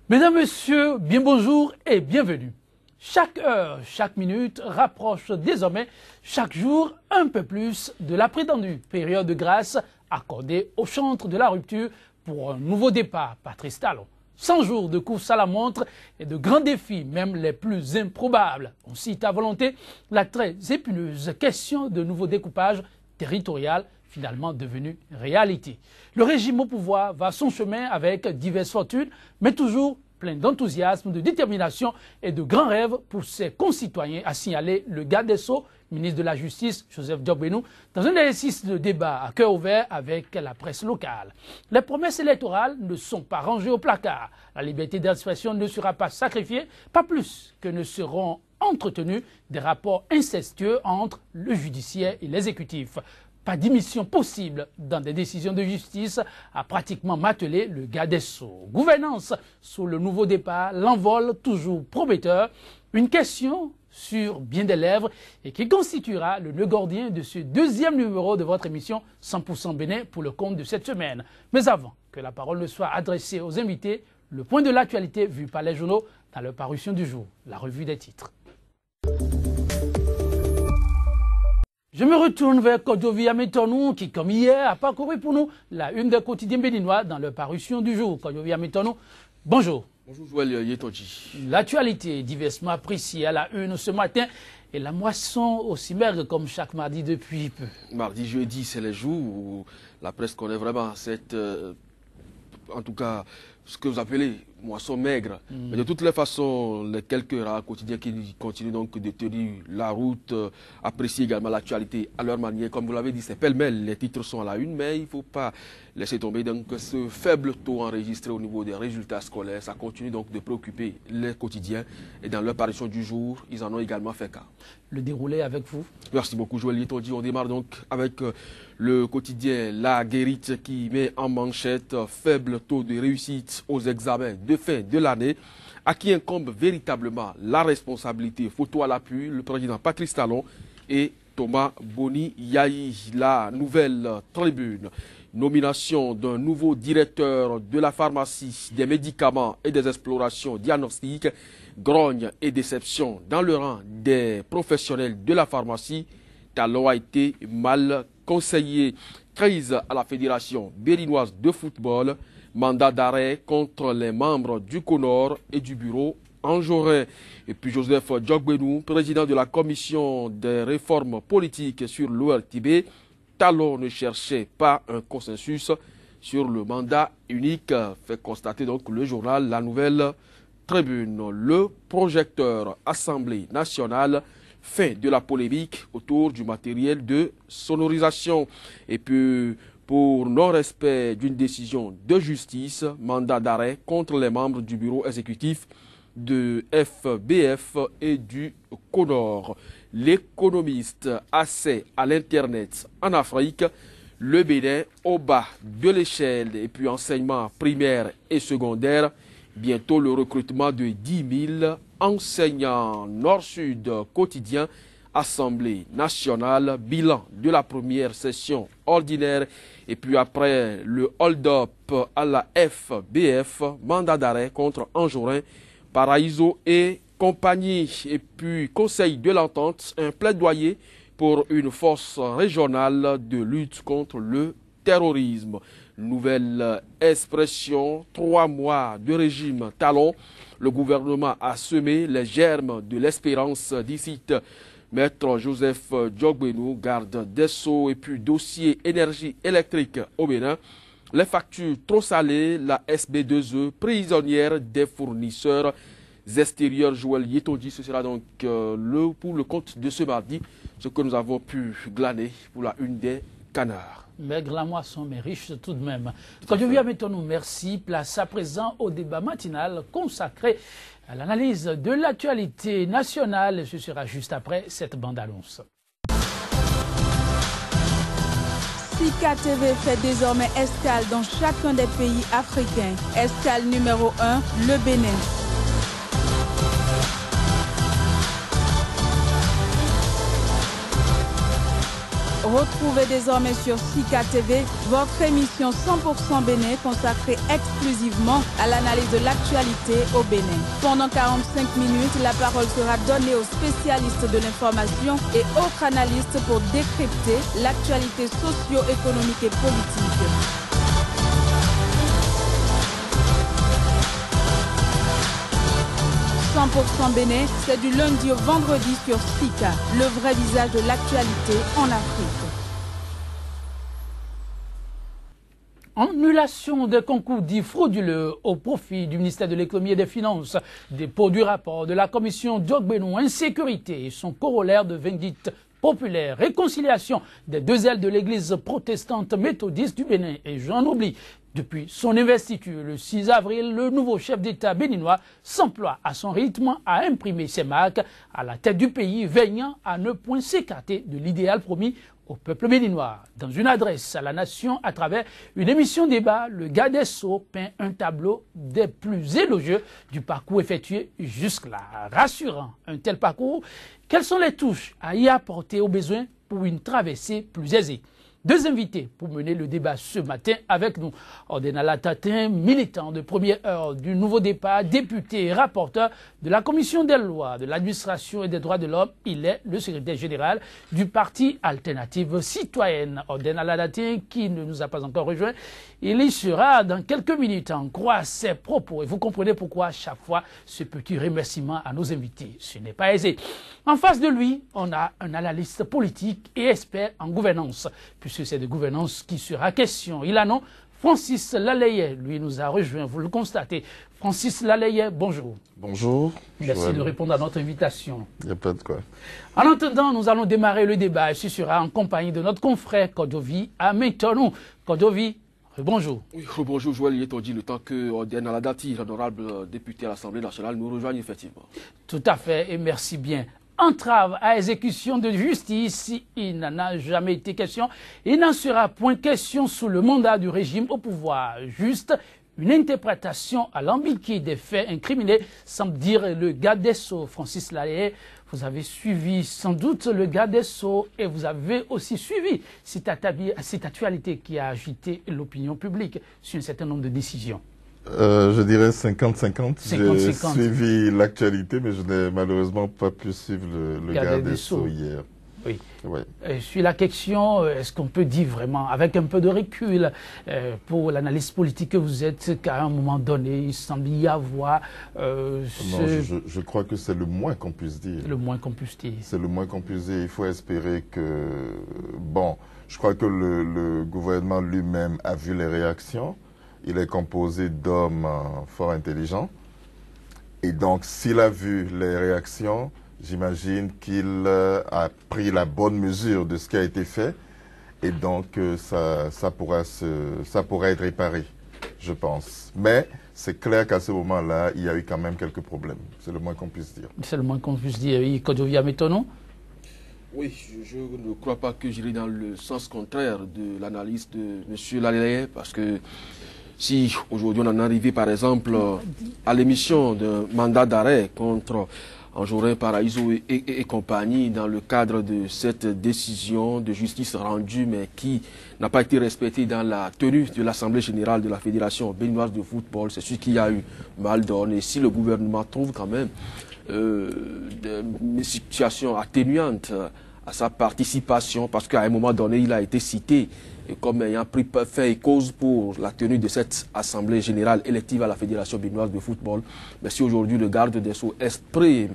Mesdames, Messieurs, bien bonjour et bienvenue. Chaque heure, chaque minute rapproche désormais chaque jour un peu plus de la prétendue période de grâce accordée au chantre de la rupture pour un nouveau départ, Patrice Talon. 100 jours de course à la montre et de grands défis, même les plus improbables. On cite à volonté la très épineuse question de nouveau découpage territorial finalement devenu réalité. Le régime au pouvoir va son chemin avec diverses fortunes, mais toujours plein d'enthousiasme, de détermination et de grands rêves pour ses concitoyens, a signalé le garde des Sceaux, ministre de la Justice, Joseph Diogbenou, dans un exercice de débat à cœur ouvert avec la presse locale. Les promesses électorales ne sont pas rangées au placard. La liberté d'expression ne sera pas sacrifiée, pas plus que ne seront entretenus des rapports incestueux entre le judiciaire et l'exécutif. Pas d'émission possible dans des décisions de justice, a pratiquement martelé le garde des Sceaux. Gouvernance sous le nouveau départ, l'envol toujours prometteur, une question sur bien des lèvres et qui constituera le nœud gordien de ce deuxième numéro de votre émission 100% Bénin pour le compte de cette semaine. Mais avant que la parole ne soit adressée aux invités, le point de l'actualité vu par les journaux dans leur parution du jour, la revue des titres. Je me retourne vers Kodjovi Ametonou qui, comme hier, a parcouru pour nous la une des quotidiens béninois dans leur parution du jour. Kodjovi Ametonou, bonjour. Bonjour Joël Yetoji. L'actualité diversement appréciée à la une ce matin et la moisson aussi maigre comme chaque mardi depuis peu. Mardi, jeudi, c'est les jours où la presse connaît vraiment cette, en tout cas, ce que vous appelez moisson maigre. Mais de toutes les façons, les quelques rares quotidiens qui continuent donc de tenir la route, apprécient également l'actualité à leur manière. Comme vous l'avez dit, c'est pêle-mêle, les titres sont à la une, mais il ne faut pas laisser tomber donc ce faible taux enregistré au niveau des résultats scolaires. Ça continue donc de préoccuper les quotidiens et dans leur parution du jour, ils en ont également fait cas. Le déroulé avec vous. Merci beaucoup Joël Yetoji. On démarre donc avec le quotidien La Guérite qui met en manchette faible taux de réussite aux examens de fin de l'année, à qui incombe véritablement la responsabilité. Photo à l'appui, le président Patrice Talon et Thomas Boni Yahi. La nouvelle tribune. Nomination d'un nouveau directeur de la pharmacie, des médicaments et des explorations diagnostiques. Grogne et déception dans le rang des professionnels de la pharmacie. Talon a été mal conseillé. Crise à la Fédération béninoise de football. Mandat d'arrêt contre les membres du CONOR et du bureau Anjorin. Et puis Joseph Diogbenou, président de la commission des réformes politiques sur l'ORTB. Talon ne cherchait pas un consensus sur le mandat unique, fait constater donc le journal La Nouvelle Tribune. Le projecteur Assemblée nationale, fin de la polémique autour du matériel de sonorisation. Et puis, pour non-respect d'une décision de justice, mandat d'arrêt contre les membres du bureau exécutif de FBF et du CONOR. L'économiste accès à l'Internet en Afrique, le Bénin au bas de l'échelle et puis enseignement primaire et secondaire. Bientôt le recrutement de 10 000 enseignants. Nord-Sud quotidien, Assemblée nationale, bilan de la première session ordinaire. Et puis après le hold-up à la FBF, mandat d'arrêt contre Anjorin, Paraíso et compagnie. Et puis Conseil de l'entente, un plaidoyer pour une force régionale de lutte contre le terrorisme. Nouvelle expression, 3 mois de régime Talon. Le gouvernement a semé les germes de l'espérance d'ici. Maître Joseph Diogbenou, garde des Sceaux et puis dossier énergie électrique au Bénin. Les factures trop salées, la SB2E, prisonnière des fournisseurs extérieurs. Joël Yetoji, ce sera donc pour le compte de ce mardi, ce que nous avons pu glaner pour la une des canards. Maigre la moisson, mais riche tout de même. Quand je viens maintenant, merci. Place à présent au débat matinal consacré à l'analyse de l'actualité nationale. Ce sera juste après cette bande-annonce. Sika TV fait désormais escale dans chacun des pays africains. Escale numéro 1, le Bénin. Retrouvez désormais sur Sika TV votre émission 100% Bénin consacrée exclusivement à l'analyse de l'actualité au Bénin. Pendant 45 minutes, la parole sera donnée aux spécialistes de l'information et autres analystes pour décrypter l'actualité socio-économique et politique. « 100% Bénin, c'est du lundi au vendredi sur Sika, le vrai visage de l'actualité en Afrique. Annulation des concours dits frauduleux au profit du ministère de l'Économie et des Finances, dépôt du rapport de la commission Diogbenou Insécurité et son corollaire de vindicte populaire, réconciliation des deux ailes de l'église protestante méthodiste du Bénin et j'en oublie. Depuis son investiture le 6 avril, le nouveau chef d'État béninois s'emploie à son rythme à imprimer ses marques à la tête du pays, veillant à ne point s'écarter de l'idéal promis au peuple béninois. Dans une adresse à la nation à travers une émission débat, le garde des Sceaux peint un tableau des plus élogieux du parcours effectué jusque-là. Rassurant un tel parcours, quelles sont les touches à y apporter aux besoins pour une traversée plus aisée? Deux invités pour mener le débat ce matin avec nous. Ordenala Tatin, militant de première heure du nouveau départ, député et rapporteur de la commission des lois, de l'administration et des droits de l'homme. Il est le secrétaire général du parti Alternative Citoyenne. Ordenala Tatin, qui ne nous a pas encore rejoint, il y sera dans quelques minutes. On croit ses propos et vous comprenez pourquoi à chaque fois ce petit remerciement à nos invités. Ce n'est pas aisé. En face de lui, on a un analyste politique et expert en gouvernance, puisque c'est de gouvernance qui sera question. Il a nom Francis Laleye, lui nous a rejoint, vous le constatez. Francis Laleye, bonjour. Bonjour. Merci de répondre à notre invitation. Il n'y a pas de quoi. En attendant, nous allons démarrer le débat et ce sera en compagnie de notre confrère Kodovi Ametonou. Kodovi, bonjour. Oui, bonjour Joël, il est dit le temps que Ordenala Dati, l'honorable député à l'Assemblée nationale, nous rejoigne effectivement. Tout à fait et merci bien. Entrave à exécution de justice, il n'en a jamais été question. Il n'en sera point question sous le mandat du régime au pouvoir. Juste une interprétation alambiquée des faits incriminés, semble dire le garde des Sceaux, Francis Laleye. Vous avez suivi sans doute le garde des Sceaux et vous avez aussi suivi cette actualité qui a agité l'opinion publique sur un certain nombre de décisions. Je dirais 50-50. J'ai 50-50. suivi l'actualité, mais je n'ai malheureusement pas pu suivre le garde des Sceaux hier. Oui. Ouais. Sur la question, est-ce qu'on peut dire vraiment, avec un peu de recul, pour l'analyse politique que vous êtes, qu'à un moment donné, il semble y avoir... Non, je crois que c'est le moins qu'on puisse dire. Le moins qu'on puisse dire. C'est le moins qu'on puisse dire. Il faut espérer que... Bon, je crois que le gouvernement lui-même a vu les réactions. Il est composé d'hommes fort intelligents. Et donc, s'il a vu les réactions, j'imagine qu'il a pris la bonne mesure de ce qui a été fait. Et donc, ça pourra être réparé, je pense. Mais c'est clair qu'à ce moment-là, il y a eu quand même quelques problèmes. C'est le moins qu'on puisse dire. C'est le moins qu'on puisse dire. Oui, Kodovi Ametonou. Oui, je ne crois pas que j'irai dans le sens contraire de l'analyse de M. Laleye, parce que si aujourd'hui on en est arrivé par exemple à l'émission d'un mandat d'arrêt contre Anjorin, Paraïso et compagnie dans le cadre de cette décision de justice rendue mais qui n'a pas été respectée dans la tenue de l'Assemblée générale de la Fédération béninoise de football, c'est ce qui a eu mal donné. Et si le gouvernement trouve quand même des situations atténuantes à sa participation, parce qu'à un moment donné il a été cité comme ayant pris fait et cause pour la tenue de cette Assemblée générale élective à la Fédération béninoise de football. Mais si aujourd'hui le garde des Sceaux exprime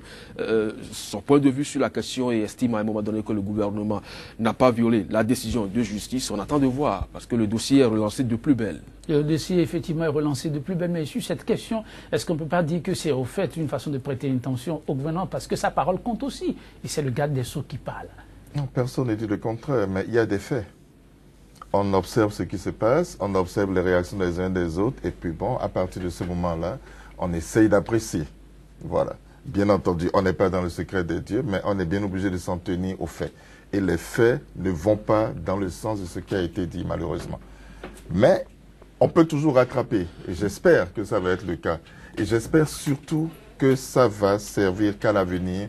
son point de vue sur la question et estime à un moment donné que le gouvernement n'a pas violé la décision de justice, on attend de voir, parce que le dossier est relancé de plus belle. Le dossier effectivement est relancé de plus belle, mais sur cette question, est-ce qu'on ne peut pas dire que c'est au fait une façon de prêter intention au gouvernement, parce que sa parole compte aussi, et c'est le garde des Sceaux qui parle. Non, personne ne dit le contraire, mais il y a des faits. On observe ce qui se passe, on observe les réactions des uns des autres, et puis bon, à partir de ce moment-là, on essaye d'apprécier. Voilà. Bien entendu, on n'est pas dans le secret des dieux, mais on est bien obligé de s'en tenir aux faits. Et les faits ne vont pas dans le sens de ce qui a été dit, malheureusement. Mais on peut toujours rattraper, et j'espère que ça va être le cas. Et j'espère surtout que ça va servir qu'à l'avenir,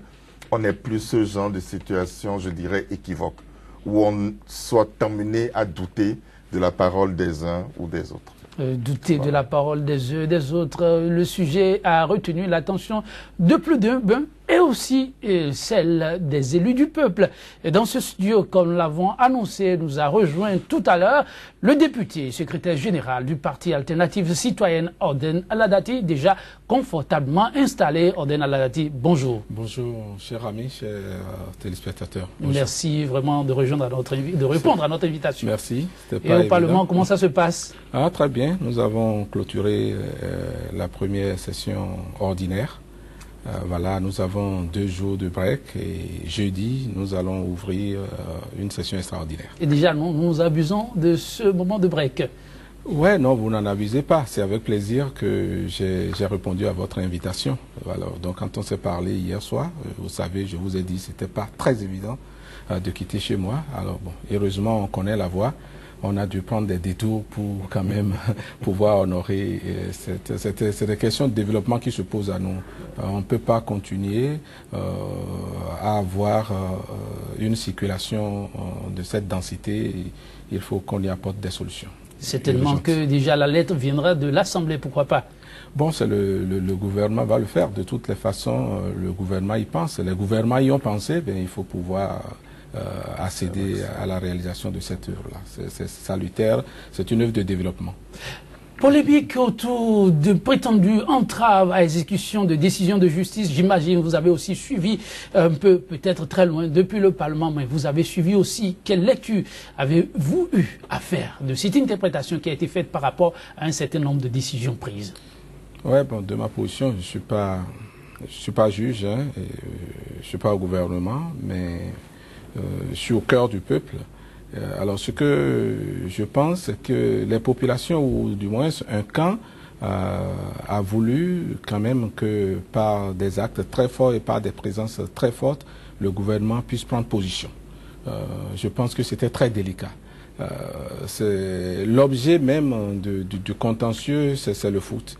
on n'ait plus ce genre de situation, je dirais, équivoque. où on soit amené à douter de la parole des uns ou des autres. Douter de la parole des uns et des autres. Le sujet a retenu l'attention de plus d'un et aussi celle des élus du peuple. Et dans ce studio, comme nous l'avons annoncé, nous a rejoint tout à l'heure le député secrétaire général du Parti Alternative Citoyenne, Orden Aladati, déjà confortablement installé. Orden Aladati, bonjour. Bonjour, chers amis, chers téléspectateurs. Bonjour. Merci vraiment de répondre à notre invitation. Merci. Et au Parlement, comment ça se passe? Très bien. Nous avons clôturé la première session ordinaire. Voilà, nous avons 2 jours de break et jeudi, nous allons ouvrir une session extraordinaire. Et déjà, nous abusons de ce moment de break. Ouais, non, vous n'en abusez pas. C'est avec plaisir que j'ai répondu à votre invitation. Alors, donc, quand on s'est parlé hier soir, vous savez, je vous ai dit, c'était pas très évident de quitter chez moi. Alors, bon, heureusement, on connaît la voie. On a dû prendre des détours pour quand même pouvoir honorer. C'est des questions de développement qui se posent à nous. On ne peut pas continuer à avoir une circulation de cette densité. Il faut qu'on y apporte des solutions. Certainement que déjà la lettre viendra de l'Assemblée, pourquoi pas? Bon, c'est le gouvernement va le faire. De toutes les façons, le gouvernement y pense. Les gouvernements y ont pensé, bien, il faut pouvoir accéder à la réalisation de cette œuvre-là. C'est salutaire, c'est une œuvre de développement. Polémique autour de prétendues entraves à l'exécution de décisions de justice. J'imagine vous avez aussi suivi un peu, peut-être très loin, depuis le Parlement, mais vous avez suivi aussi. Quelle lecture avez-vous eu à faire de cette interprétation qui a été faite par rapport à un certain nombre de décisions prises? Ouais, bon, de ma position, je suis pas juge, hein, je suis pas au gouvernement, mais je suis au cœur du peuple. Alors, ce que je pense, c'est que les populations, ou du moins un camp, a voulu quand même que par des actes très forts et par des présences très fortes, le gouvernement puisse prendre position. Je pense que c'était très délicat. L'objet même du contentieux, c'est le foot.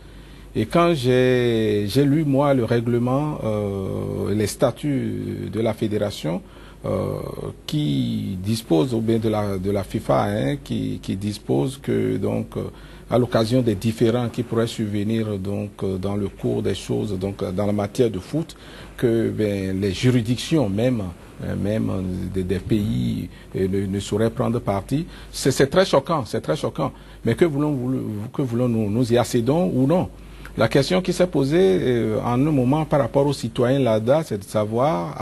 Et quand j'ai lu, moi, le règlement, les statuts de la fédération, qui dispose au bien de la FIFA, hein, qui dispose que donc à l'occasion des différends qui pourraient survenir donc dans le cours des choses, donc dans la matière de foot, que les juridictions même des pays ne sauraient prendre parti. C'est très choquant, c'est très choquant. Mais que voulons-nous, nous y accédons ou non? La question qui s'est posée en un moment par rapport aux citoyens là-bas, c'est de savoir